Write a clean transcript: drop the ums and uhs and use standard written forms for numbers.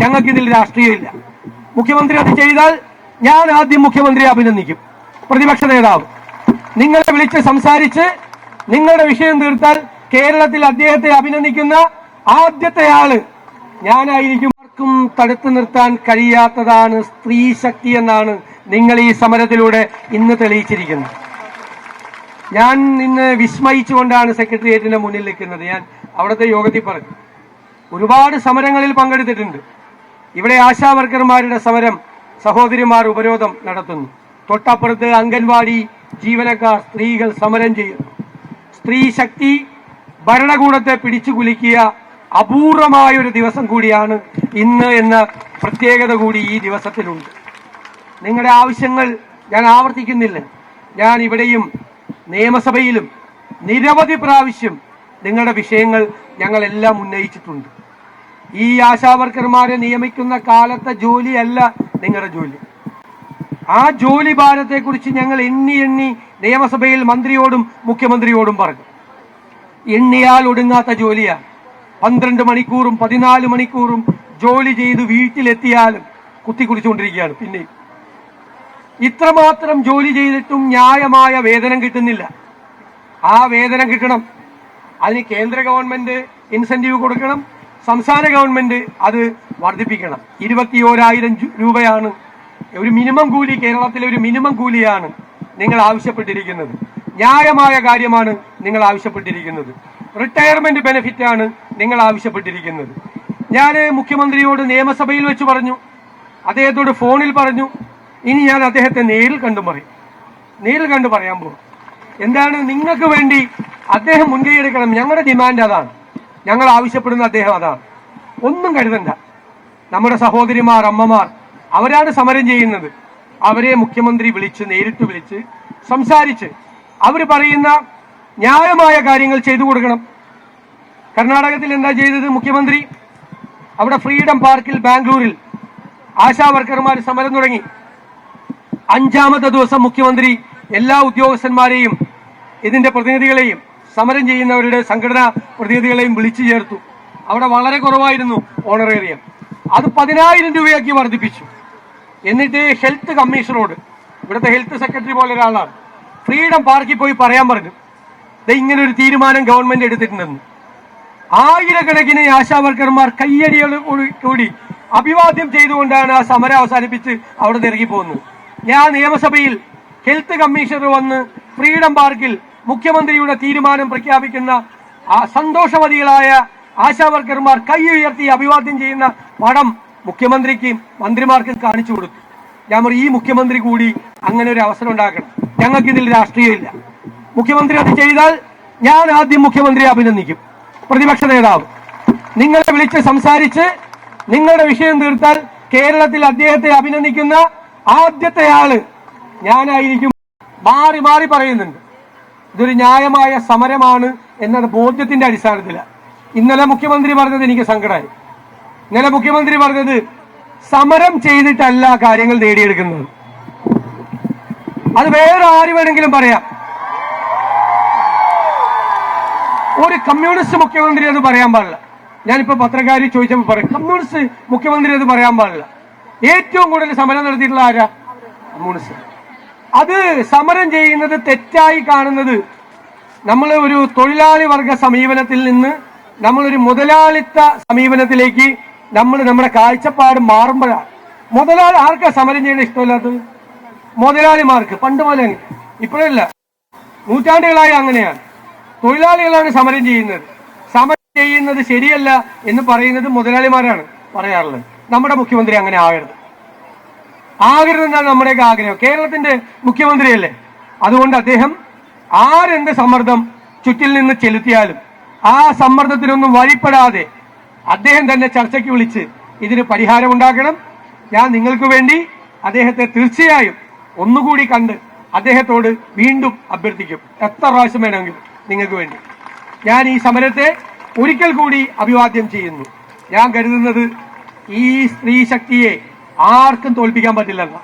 ഞങ്ങൾക്കിതിൽ രാഷ്ട്രീയമില്ല. മുഖ്യമന്ത്രി അത് ചെയ്താൽ ഞാൻ ആദ്യം മുഖ്യമന്ത്രിയെ അഭിനന്ദിക്കും. പ്രതിപക്ഷ നേതാവ് നിങ്ങളെ വിളിച്ച് സംസാരിച്ച് നിങ്ങളുടെ വിഷയം തീർത്താൽ കേരളത്തിൽ അദ്ദേഹത്തെ അഭിനന്ദിക്കുന്ന ആദ്യത്തെ ആള് ഞാനായിരിക്കും. ആർക്കും തടുത്തു നിർത്താൻ കഴിയാത്തതാണ് സ്ത്രീ ശക്തി എന്നാണ് നിങ്ങൾ ഈ സമരത്തിലൂടെ ഇന്ന് തെളിയിച്ചിരിക്കുന്നത്. ഞാൻ ഇന്ന് വിസ്മയിച്ചുകൊണ്ടാണ് സെക്രട്ടേറിയറ്റിന്റെ മുന്നിൽ നിൽക്കുന്നത്. ഞാൻ അവിടുത്തെ യോഗത്തിൽ പറഞ്ഞു, ഒരുപാട് സമരങ്ങളിൽ പങ്കെടുത്തിട്ടുണ്ട്. ഇവിടെ ആശാവർക്കർമാരുടെ സമരം, സഹോദരിമാർ ഉപരോധം നടത്തുന്നു. തൊട്ടപ്പുറത്ത് അംഗൻവാടി ജീവനക്കാർ, സ്ത്രീകൾ സമരം ചെയ്യുന്നു. സ്ത്രീ ശക്തി ഭരണകൂടത്തെ പിടിച്ചു കുലുക്കിയ അപൂർവമായ ഒരു ദിവസം കൂടിയാണ് ഇന്ന് എന്ന പ്രത്യേകത കൂടി ഈ ദിവസത്തിലുണ്ട്. നിങ്ങളുടെ ആവശ്യങ്ങൾ ഞാൻ ആവർത്തിക്കുന്നില്ല. ഞാൻ ഇവിടെയും നിയമസഭയിലും നിരവധി പ്രാവശ്യം നിങ്ങളുടെ വിഷയങ്ങൾ ഞങ്ങളെല്ലാം ഉന്നയിച്ചിട്ടുണ്ട്. ഈ ആശാവർക്കർമാരെ നിയമിക്കുന്ന കാലത്തെ ജോലിയല്ല നിങ്ങളുടെ ജോലി. ആ ജോലി ഭാരത്തെക്കുറിച്ച് ഞങ്ങൾ എണ്ണി നിയമസഭയിൽ മന്ത്രിയോടും മുഖ്യമന്ത്രിയോടും പറഞ്ഞു. എണ്ണിയാൽ ഒടുങ്ങാത്ത ജോലിയാണ്. 12 മണിക്കൂറും 14 മണിക്കൂറും ജോലി ചെയ്ത് വീട്ടിലെത്തിയാലും കുത്തിക്കുടിച്ചുകൊണ്ടിരിക്കുകയാണ്. പിന്നെ ഇത്രമാത്രം ജോലി ചെയ്തിട്ടും ന്യായമായ വേതനം കിട്ടുന്നില്ല. ആ വേതനം കിട്ടണം. അതിന് കേന്ദ്ര ഗവൺമെന്റ് ഇൻസെന്റീവ് കൊടുക്കണം, സംസ്ഥാന ഗവൺമെന്റ് അത് വർദ്ധിപ്പിക്കണം. 21,000 രൂപയാണ് ഒരു മിനിമം കൂലി. കേരളത്തിലെ ഒരു മിനിമം കൂലിയാണ് നിങ്ങൾ ആവശ്യപ്പെട്ടിരിക്കുന്നത്. ന്യായമായ കാര്യമാണ് നിങ്ങൾ ആവശ്യപ്പെട്ടിരിക്കുന്നത്. റിട്ടയർമെന്റ് ബെനിഫിറ്റ് ആണ് നിങ്ങൾ ആവശ്യപ്പെട്ടിരിക്കുന്നത്. ഞാൻ മുഖ്യമന്ത്രിയോട് നിയമസഭയിൽ വെച്ച് പറഞ്ഞു, അദ്ദേഹത്തോട് ഫോണിൽ പറഞ്ഞു. ഇനി ഞാൻ അദ്ദേഹത്തെ നേരിൽ കണ്ടു പറയാൻ പോകും. എന്താണ് നിങ്ങൾക്ക് വേണ്ടി അദ്ദേഹം മുൻകൈയെടുക്കണം. ഞങ്ങളുടെ ഡിമാൻഡ് അതാണ്, ഞങ്ങൾ ആവശ്യപ്പെടുന്ന അദ്ദേഹം അതാണ്. ഒന്നും കരുതണ്ട. നമ്മുടെ സഹോദരിമാർ, അമ്മമാർ അവരാണ് സമരം ചെയ്യുന്നത്. അവരെ മുഖ്യമന്ത്രി നേരിട്ട് വിളിച്ച് സംസാരിച്ച് അവർ പറയുന്ന ന്യായമായ കാര്യങ്ങൾ ചെയ്തു കൊടുക്കണം. കർണാടകത്തിൽ എന്താ ചെയ്തത് മുഖ്യമന്ത്രി? അവിടെ ഫ്രീഡം പാർക്കിൽ ബാംഗ്ലൂരിൽ ആശാവർക്കർമാർ സമരം തുടങ്ങി. 5ാമത്തെ ദിവസം മുഖ്യമന്ത്രി എല്ലാ ഉദ്യോഗസ്ഥന്മാരെയും ഇതിന്റെ പ്രതിനിധികളെയും സമരം ചെയ്യുന്നവരുടെ സംഘടനാ പ്രതിനിധികളെയും വിളിച്ചു ചേർത്തു. അവിടെ വളരെ കുറവായിരുന്നു ഓണറേറിയം. അത് 10,000 രൂപയാക്കി വർദ്ധിപ്പിച്ചു. എന്നിട്ട് ഹെൽത്ത് കമ്മീഷണറോട്, ഇവിടുത്തെ ഹെൽത്ത് സെക്രട്ടറി പോലെ ഒരാളാണ്, ഫ്രീഡം പാർക്കിൽ പോയി പറയാൻ പറഞ്ഞു, ഇങ്ങനെ ഒരു തീരുമാനം ഗവൺമെന്റ് എടുത്തിട്ടുണ്ടെന്ന്. ആയിരക്കണക്കിന് ആശാവർക്കർമാർ കയ്യടിയോടുകൂടി അഭിവാദ്യം ചെയ്തുകൊണ്ടാണ് ആ സമരം അവസാനിപ്പിച്ച് അവിടെ നിന്ന് ഇറങ്ങിപ്പോകുന്നത്. ഞാൻ നിയമസഭയിൽ ഹെൽത്ത് കമ്മീഷണർ വന്ന് ഫ്രീഡം പാർക്കിൽ മുഖ്യമന്ത്രിയുടെ തീരുമാനം പ്രഖ്യാപിക്കുന്ന ആ സന്തോഷവതികളായ ആശാവർക്കർമാർ കൈ ഉയർത്തി അഭിവാദ്യം ചെയ്യുന്ന പടം മുഖ്യമന്ത്രിക്കും മന്ത്രിമാർക്കും കാണിച്ചു കൊടുത്തു. ഞാൻ ഈ മുഖ്യമന്ത്രി കൂടി അങ്ങനെ ഒരു അവസരം ഉണ്ടാക്കണം. ഞങ്ങൾക്കിതിൽ രാഷ്ട്രീയമില്ല. മുഖ്യമന്ത്രി അത് ചെയ്താൽ ഞാൻ ആദ്യം മുഖ്യമന്ത്രിയെ അഭിനന്ദിക്കും. പ്രതിപക്ഷ നേതാവ് നിങ്ങളെ വിളിച്ച് സംസാരിച്ച് നിങ്ങളുടെ വിഷയം തീർത്താൽ കേരളത്തിൽ അദ്ദേഹത്തെ അഭിനന്ദിക്കുന്ന ആദ്യത്തെ ആള് ഞാനായിരിക്കും. മാറി മാറി പറയുന്നുണ്ട്. ഇതൊരു ന്യായമായ സമരമാണ് എന്ന ബോധ്യത്തിന്റെ അടിസ്ഥാനത്തിലാണ്. ഇന്നലെ മുഖ്യമന്ത്രി പറഞ്ഞത് എനിക്ക് സങ്കടമായി. ഇന്നലെ മുഖ്യമന്ത്രി പറഞ്ഞത് സമരം ചെയ്തിട്ടല്ല കാര്യങ്ങൾ നേടിയെടുക്കുന്നത്. അത് വേറെ ആര് വേണമെങ്കിലും പറയാം. ഒരു കമ്മ്യൂണിസ്റ്റ് മുഖ്യമന്ത്രി അത് പറയാൻ പാടില്ല. ഞാനിപ്പോ പത്രക്കാരി ചോദിച്ചപ്പോൾ പറയും, കമ്മ്യൂണിസ്റ്റ് മുഖ്യമന്ത്രി അത് പറയാൻ പാടില്ല. ഏറ്റവും കൂടുതൽ സമരം നടത്തിയിട്ടുള്ള ആരാ? കമ്മ്യൂണിസ്റ്റ്. അത് സമരം ചെയ്യുന്നത് തെറ്റായി കാണുന്നത് നമ്മൾ ഒരു തൊഴിലാളി വർഗ സമീപനത്തിൽ നിന്ന് നമ്മളൊരു മുതലാളിത്ത സമീപനത്തിലേക്ക് നമ്മുടെ കാഴ്ചപ്പാട് മാറുമ്പോഴാണ്. മുതലാളി ആർക്കാ സമരം ചെയ്യാൻ ഇഷ്ടമില്ലാത്തത്? മുതലാളിമാർക്ക്. പണ്ട് പോലെ ഇപ്പോഴല്ല, നൂറ്റാണ്ടുകളായി അങ്ങനെയാണ്. തൊഴിലാളികളാണ് സമരം ചെയ്യുന്നത്. സമരം ചെയ്യുന്നത് ശരിയല്ല എന്ന് പറയുന്നത് മുതലാളിമാരാണ് പറയാറുള്ളത്. നമ്മുടെ മുഖ്യമന്ത്രി അങ്ങനെ ആകരുതെന്നാണ് നമ്മുടെയൊക്കെ ആഗ്രഹം. കേരളത്തിന്റെ മുഖ്യമന്ത്രിയല്ലേ. അതുകൊണ്ട് അദ്ദേഹം ആരെന്ത് സമ്മർദ്ദം ചുറ്റിൽ നിന്ന് ചെലുത്തിയാലും ആ സമ്മർദ്ദത്തിനൊന്നും വഴിപ്പെടാതെ അദ്ദേഹം തന്നെ ചർച്ചയ്ക്ക് വിളിച്ച് ഇതിന് പരിഹാരം ഉണ്ടാക്കണം. ഞാൻ നിങ്ങൾക്ക് വേണ്ടി അദ്ദേഹത്തെ തീർച്ചയായും ഒന്നുകൂടി കണ്ട് അദ്ദേഹത്തോട് വീണ്ടും അഭ്യർത്ഥിക്കും. എത്ര പ്രാവശ്യം വേണമെങ്കിലും നിങ്ങൾക്ക് വേണ്ടി. ഞാൻ ഈ സമരത്തെ ഒരിക്കൽ കൂടി അഭിവാദ്യം ചെയ്യുന്നു. ഞാൻ കരുതുന്നത് ഈ സ്ത്രീ ശക്തിയെ ആർക്കും തോൽപ്പിക്കാൻ പറ്റില്ലെന്ന